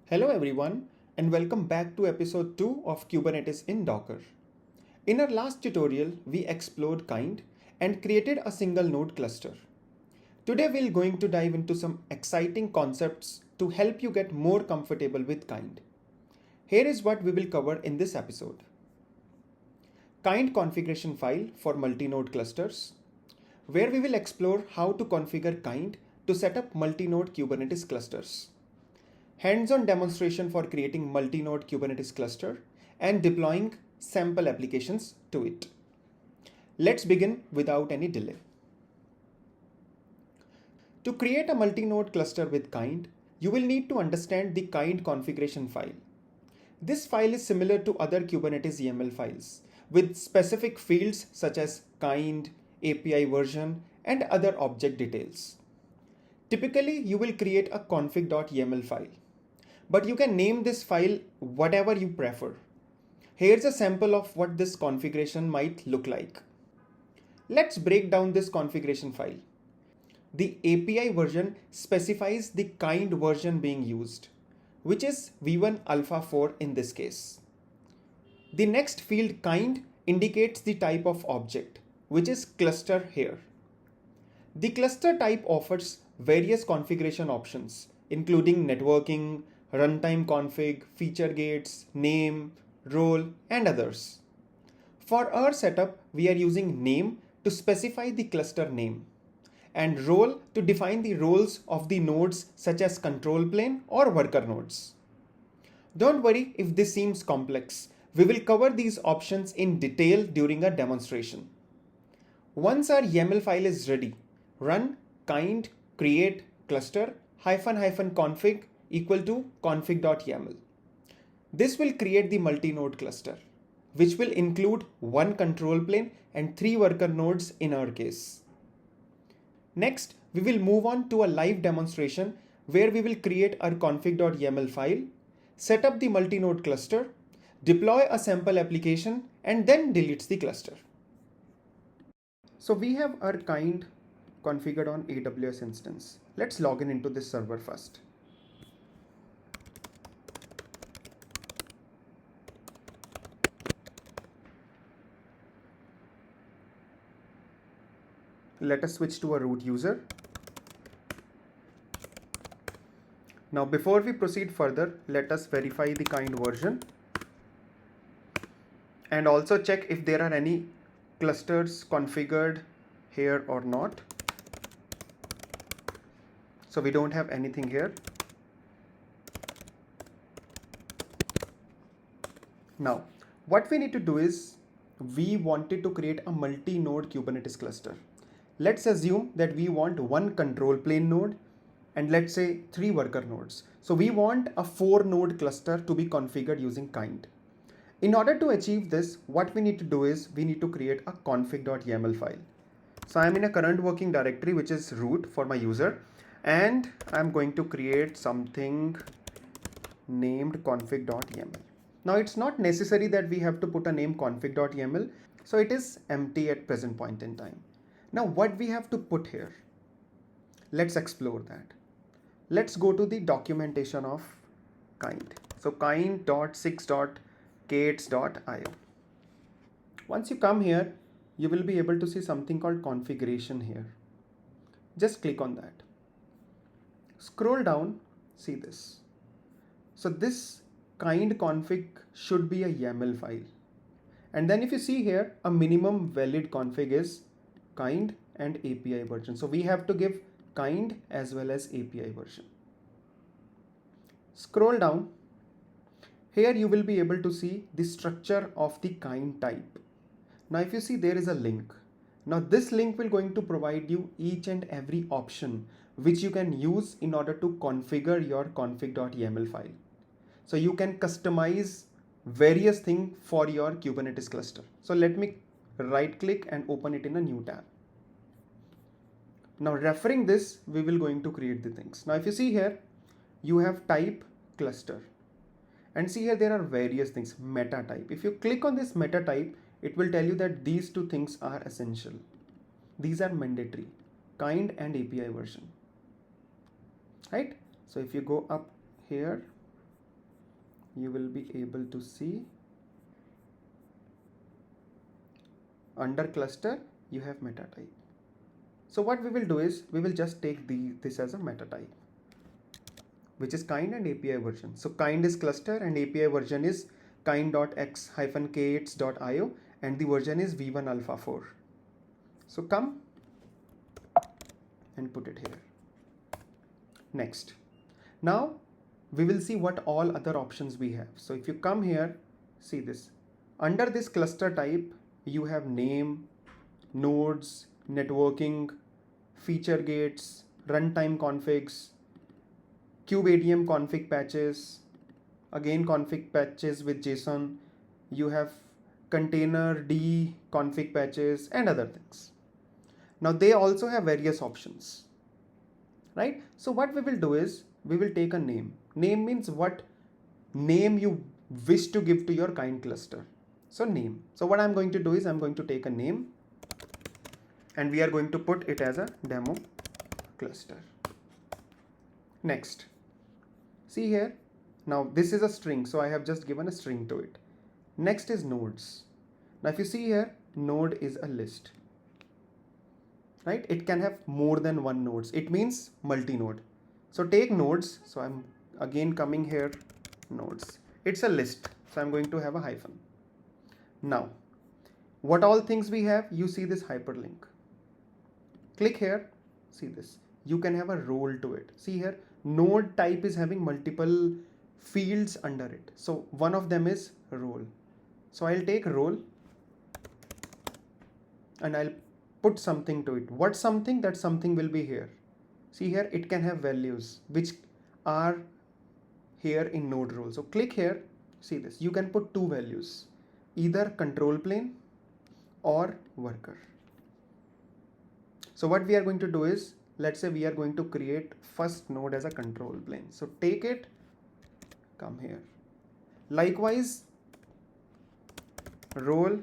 Hello everyone and welcome back to episode 2 of Kubernetes in Docker. In our last tutorial, we explored kind and created a single node cluster. Today we're going to dive into some exciting concepts to help you get more comfortable with kind. Here is what we will cover in this episode. Kind configuration file for multi-node clusters, where we will explore how to configure kind to set up multi-node Kubernetes clusters. Hands-on demonstration for creating multi-node Kubernetes cluster and deploying sample applications to it. Let's begin without any delay. To create a multi-node cluster with kind, you will need to understand the kind configuration file. This file is similar to other Kubernetes YAML files with specific fields such as kind, API version, and other object details. Typically, you will create a config.yaml file, but you can name this file whatever you prefer. Here's a sample of what this configuration might look like. Let's break down this configuration file. The API version specifies the kind version being used, which is v1 alpha 4 in this case. The next field kind indicates the type of object, which is cluster here. The cluster type offers various configuration options, including networking, runtime config, feature gates, name, role, and others. For our setup, we are using name to specify the cluster name and role to define the roles of the nodes such as control plane or worker nodes. Don't worry if this seems complex. We will cover these options in detail during a demonstration. Once our YAML file is ready, run kind create cluster --config equal to config.yaml. This will create the multi-node cluster, which will include one control plane and 3 worker nodes in our case. Next, we will move on to a live demonstration where we will create our config.yaml file, set up the multi-node cluster, deploy a sample application, and then delete the cluster. So we have our kind configured on AWS instance. Let's log in into this server first. Let us switch to a root user. Now before we proceed further, let us verify the kind version and also check if there are any clusters configured here or not. So we don't have anything here. Now what we need to do is we wanted to create a multi-node Kubernetes cluster. Let's assume that we want one control plane node and let's say 3 worker nodes. So we want a 4 node cluster to be configured using kind. In order to achieve this, what we need to do is we need to create a config.yaml file. So I'm in a current working directory, which is root for my user, and I'm going to create something named config.yaml. Now it's not necessary that we have to put a name config.yaml. So it is empty at present point in time. Now what we have to put here, let's explore that. Let's go to the documentation of kind. So kind.6.k8s.io. Once you come here, you will be able to see something called configuration here. Just click on that. Scroll down, see this. So this kind config should be a YAML file. And then if you see here, a minimum valid config is kind and API version. So we have to give kind as well as API version. Scroll down. Here you will be able to see the structure of the kind type. Now if you see, there is a link. Now this link will going to provide you each and every option which you can use in order to configure your config.yaml file. So you can customize various things for your Kubernetes cluster. So let me right click and open it in a new tab. Now referring this, we will going to create the things. Now if you see here, you have type cluster, and see here there are various things. Meta type. If you click on this meta type, it will tell you that these two things are essential. These are mandatory, kind and API version, right? So if you go up here, you will be able to see under cluster you have meta type. So what we will do is we will just take this as a meta type, which is kind and API version. So kind is cluster and API version is kind.x-k8s.io and the version is v1 alpha 4. So come and put it here. Next. Now we will see what all other options we have. So if you come here, see this. Under this cluster type, you have name, nodes, networking, feature gates, runtime configs, kubeadm config patches, again config patches with JSON, you have container D config patches and other things. Now they also have various options, right? So what we will do is we will take a name. Name means what name you wish to give to your kind cluster. So name. So what I'm going to do is I'm going to take a name and we are going to put it as a demo cluster. Next. See here. Now this is a string, so I have just given a string to it. Next is nodes. Now if you see here, node is a list, right? It can have more than one nodes. It means multi-node. So take nodes. So I'm again coming here, nodes. It's a list. So I'm going to have a hyphen. Now, what all things we have? You see this hyperlink. Click here. See this. You can have a role to it. See here, node type is having multiple fields under it. So one of them is role. So I'll take role and I'll put something to it. What something? That something will be here. See here, it can have values which are here in node role. So click here. See this. You can put two values, either control plane or worker. So what we are going to do is, let's say we are going to create first node as a control plane. So take it, come here. Likewise, role,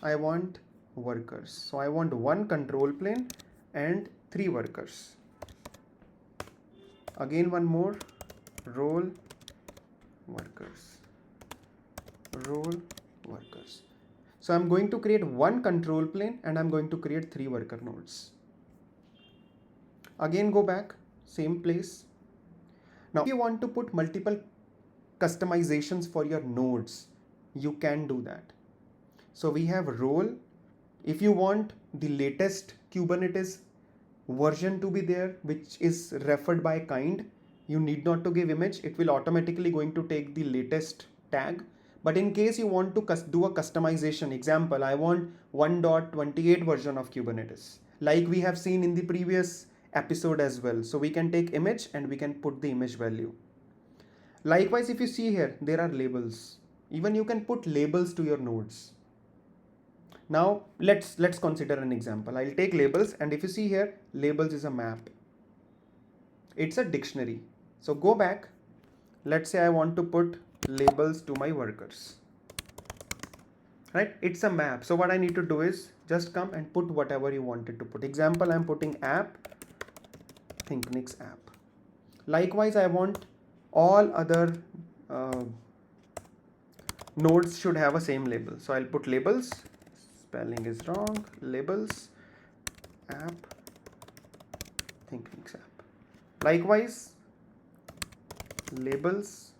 I want workers. So I want one control plane and 3 workers. Again one more, role, workers, role, workers. So I'm going to create one control plane and I'm going to create 3 worker nodes. Again go back, same place. Now if you want to put multiple customizations for your nodes, you can do that. So we have role. If you want the latest Kubernetes version to be there, which is referred by kind, you need not to give image. It will automatically going to take the latest tag. But in case you want to do a customization, example, I want 1.28 version of Kubernetes, like we have seen in the previous episode as well. So we can take image and we can put the image value. Likewise, if you see here, there are labels. Even you can put labels to your nodes. Now let's consider an example. I'll take labels, and if you see here, labels is a map. It's a dictionary. So go back. Let's say I want to put labels to my workers. Right? It's a map. So what I need to do is just come and put whatever you wanted to put. Example, I'm putting app, Thinknyx app. Likewise, I want all other nodes should have a same label. So I'll put labels, spelling is wrong, labels, app, Thinknyx app. Likewise, labels,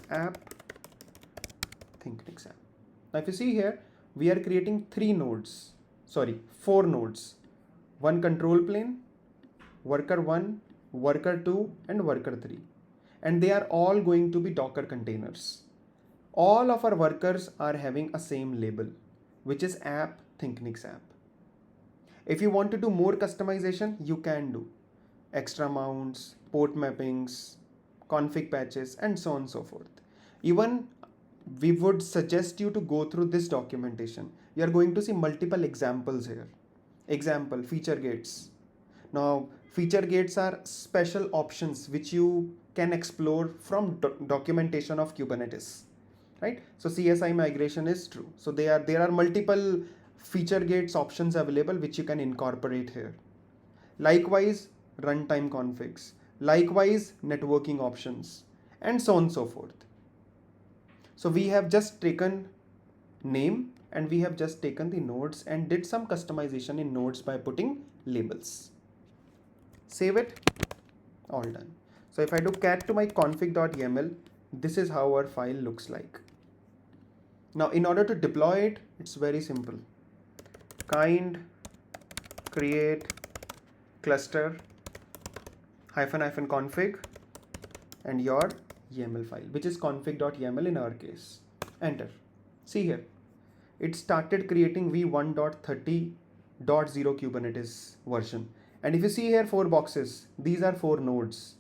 app, Thinknyx app. Now if you see here, we are creating 4 nodes, one control plane, worker 1, worker 2 and worker 3, and they are all going to be Docker containers. All of our workers are having a same label, which is app, Thinknyx app. If you want to do more customization, you can do extra mounts, port mappings, config patches and so on and so forth. Even we would suggest you to go through this documentation. You are going to see multiple examples here. Example, feature gates. Now feature gates are special options which you can explore from documentation of Kubernetes, right? So CSI migration is true. So there are multiple feature gates options available which you can incorporate here. Likewise, runtime configs. Likewise, networking options and so on and so forth. So we have just taken name and we have just taken the nodes and did some customization in nodes by putting labels. Save it, all done. So if I do cat to my config.yaml, this is how our file looks like. Now in order to deploy it, it's very simple. Kind create cluster -- config and your YAML file, which is config.yaml in our case. Enter. See here, it started creating v1.30.0 Kubernetes version. And if you see here 4 boxes, these are 4 nodes.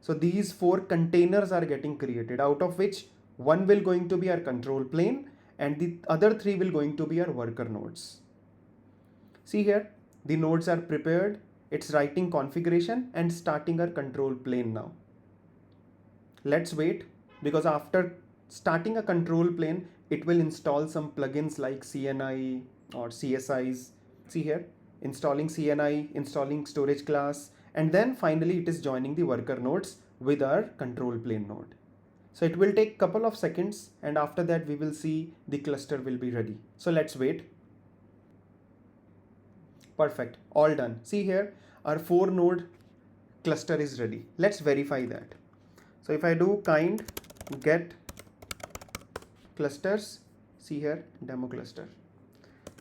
So these 4 containers are getting created, out of which one will going to be our control plane and the other 3 will going to be our worker nodes. See here, the nodes are prepared. It's writing configuration and starting our control plane now. Let's wait, because after starting a control plane, it will install some plugins like CNI or CSIs. See here, installing CNI, installing storage class, and then finally it is joining the worker nodes with our control plane node. So it will take couple of seconds and after that we will see the cluster will be ready. So let's wait. Perfect, all done. See here, our 4 node cluster is ready. Let's verify that. So if I do kind get clusters, see here, demo cluster.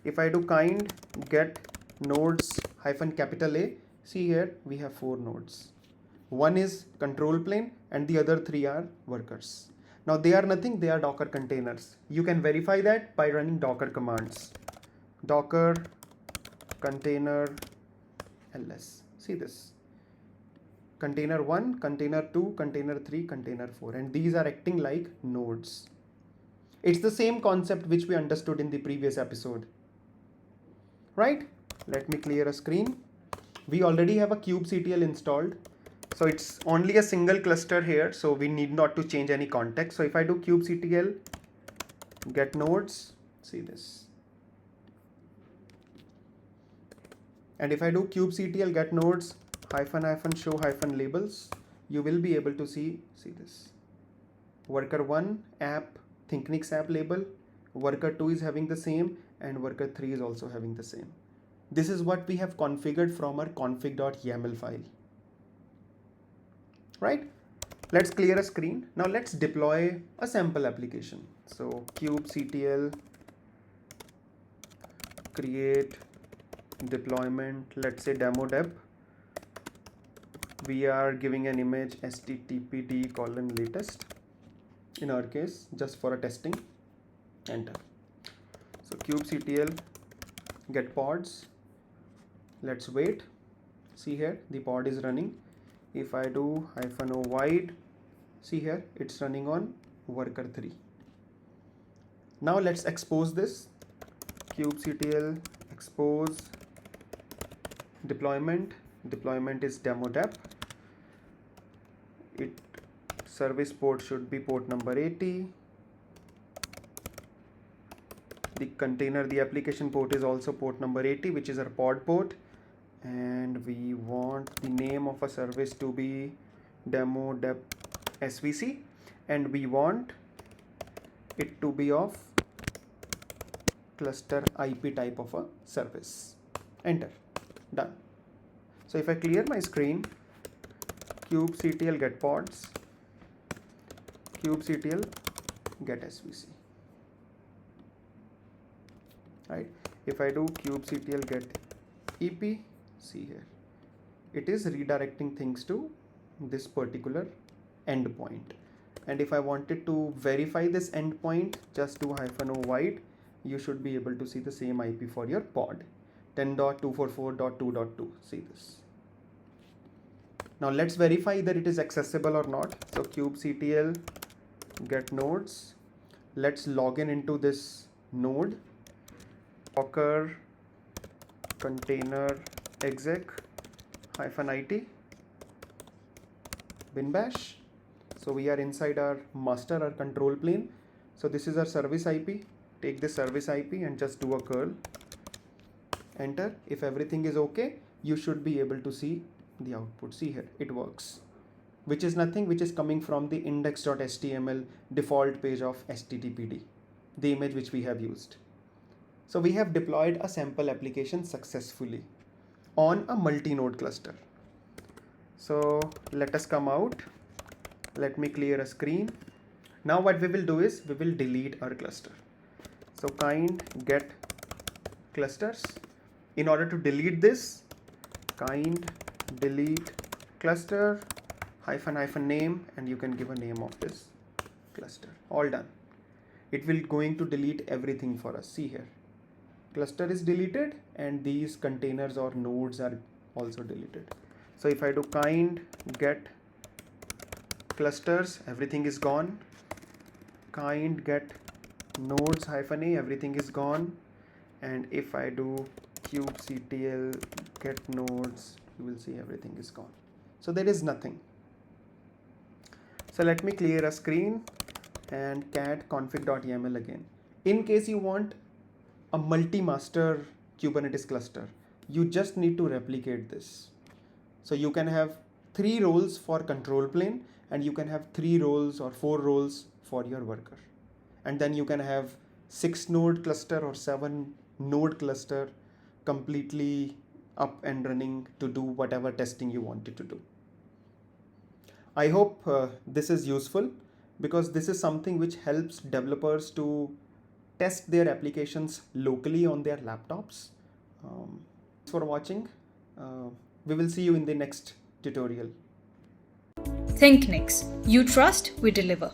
If I do kind get nodes -A, see here we have 4 nodes. One is control plane and the other 3 are workers. Now they are nothing, they are Docker containers. You can verify that by running Docker commands. Docker container ls. See this. Container 1, container 2, container 3, container 4, and these are acting like nodes. It's the same concept which we understood in the previous episode. Right? Let me clear a screen. We already have a kubectl installed. So it's only a single cluster here, so we need not to change any context. So if I do kubectl get nodes, see this. And if I do kubectl get nodes -- show -- labels, you will be able to see this. Worker 1 app, Thinknyx app label, worker 2 is having the same, and worker 3 is also having the same. This is what we have configured from our config.yaml file. Right? Let's clear a screen. Now let's deploy a sample application. So kubectl create deployment, let's say demo deb. We are giving an image httpd:/latest in our case, just for a testing. Enter. So kubectl get pods. Let's wait. See here, the pod is running. If I do -o wide, see here, it's running on worker 3. Now let's expose this. Kubectl expose deployment. Deployment is demo dep. It service port should be port number 80. The container, the application port is also port number 80, which is our pod port. And we want the name of a service to be demo dep svc, and we want it to be of cluster IP type of a service. Enter. Done. So if I clear my screen, kubectl get pods, kubectl get svc. Right? If I do kubectl get ep, see here, it is redirecting things to this particular endpoint. And if I wanted to verify this endpoint, just do -o wide. You should be able to see the same IP for your pod, 10.244.2.2. See this. Now let's verify that it is accessible or not. So kubectl get nodes. Let's log into this node. Docker container exec -it bin bash. So we are inside our master, our control plane. So this is our service IP. Take this service IP and just do a curl. Enter. If everything is okay, you should be able to see the output. See here, it works. which is nothing, which is coming from the index.html default page of HTTPD, the image which we have used. So we have deployed a sample application successfully on a multi-node cluster. So let us come out. Let me clear a screen. Now what we will do is we will delete our cluster. So kind get clusters. In order to delete this, kind delete cluster hyphen name, and you can give a name of this cluster. All done. It will going to delete everything for us. See here, cluster is deleted and these containers or nodes are also deleted. So if I do kind get clusters, everything is gone. Kind get nodes hyphen a, everything is gone. And if I do kubectl get nodes, you will see everything is gone. So there is nothing. So let me clear a screen and cat config.yaml again. In case you want a multi-master Kubernetes cluster, you just need to replicate this. So you can have 3 roles for control plane, and you can have 3 roles or 4 roles for your worker. And then you can have 6 node cluster or 7 node cluster completely up and running to do whatever testing you wanted to do. I hope this is useful, because this is something which helps developers to test their applications locally on their laptops. Thanks for watching. We will see you in the next tutorial. Thinknyx. You trust, we deliver.